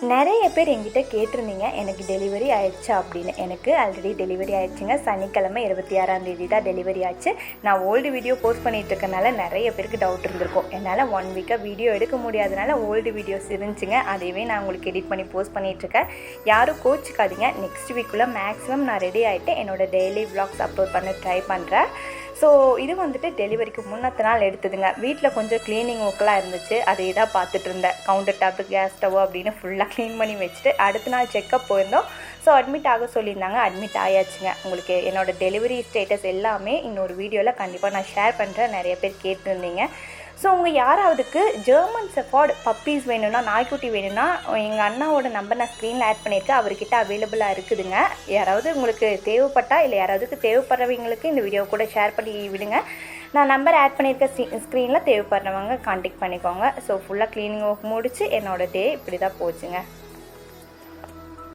நிறைய பேர் என்கிட்ட கேட்டிருந்தீங்க எனக்கு டெலிவரி ஆயிடுச்சா அப்படின்னு. எனக்கு ஆல்ரெடி டெலிவரி ஆயிடுச்சுங்க. சனிக்கிழமை 26ஆம் தேதி தான் டெலிவரி ஆச்சு. நான் ஓல்டு வீடியோ போஸ்ட் பண்ணிகிட்டு இருக்கனால நிறைய பேருக்கு டவுட் இருந்திருக்கும். என்னால் 1 வீக்காக வீடியோ எடுக்க முடியாதனால ஓல்டு வீடியோஸ் இருந்துச்சுங்க. அதையவே நான் உங்களுக்கு எடிட் பண்ணி போஸ்ட் பண்ணிகிட்ருக்கேன். யாரும் கோச்சிக்காதீங்க. நெக்ஸ்ட் வீக்குள்ளே மேக்ஸிமம் நான் ரெடி ஆகிட்டு என்னோடய டெய்லி விளாக்ஸ் அப்லோட் பண்ண ட்ரை பண்ணுறேன். ஸோ இது வந்துட்டு டெலிவரிக்கு முன்னத்த நாள் எடுத்ததுங்க. வீட்டில் கொஞ்சம் க்ளீனிங் ஒர்க்லாம் இருந்துச்சு. அதை தான் பார்த்துட்டு இருந்தேன். கவுண்டர் டாப்பு, கேஸ் ஸ்டவ் அப்படின்னு ஃபுல்லாக க்ளீன் பண்ணி வச்சுட்டு அடுத்த நாள் செக்கப் போயிருந்தோம். ஸோ அட்மிட் ஆக சொல்லியிருந்தாங்க. அட்மிட் ஆயாச்சுங்க. உங்களுக்கு என்னோடய டெலிவரி ஸ்டேட்டஸ் எல்லாமே இன்னொரு வீடியோவில் கண்டிப்பாக நான் ஷேர் பண்ணுறேன். நிறைய பேர் கேட்டிருந்தீங்க. ஸோ உங்கள் யாராவதுக்கு ஜெர்மன் ஷெஃபர்ட் பப்பீஸ் வேணும்னா, நாய்க்குட்டி வேணும்னா, எங்கள் அண்ணாவோட நம்பர் நான் ஸ்க்ரீனில் ஆட் பண்ணியிருக்கேன். அவர்கிட்ட அவைலபிளாக இருக்குதுங்க. யாராவது உங்களுக்கு தேவைப்பட்டா இல்லை யாராவதுக்கு தேவைப்படுறவங்களுக்கு இந்த வீடியோ கூட ஷேர் பண்ணி விடுங்க. நான் நம்பர் ஆட் பண்ணியிருக்க ஸ்க்ரீனில் தேவைப்படுறவங்க கான்டாக்ட் பண்ணிக்கோங்க. ஸோ ஃபுல்லாக க்ளீனிங் ஒர்க் முடிச்சு என்னோடய டே இப்படி தான் போச்சுங்க.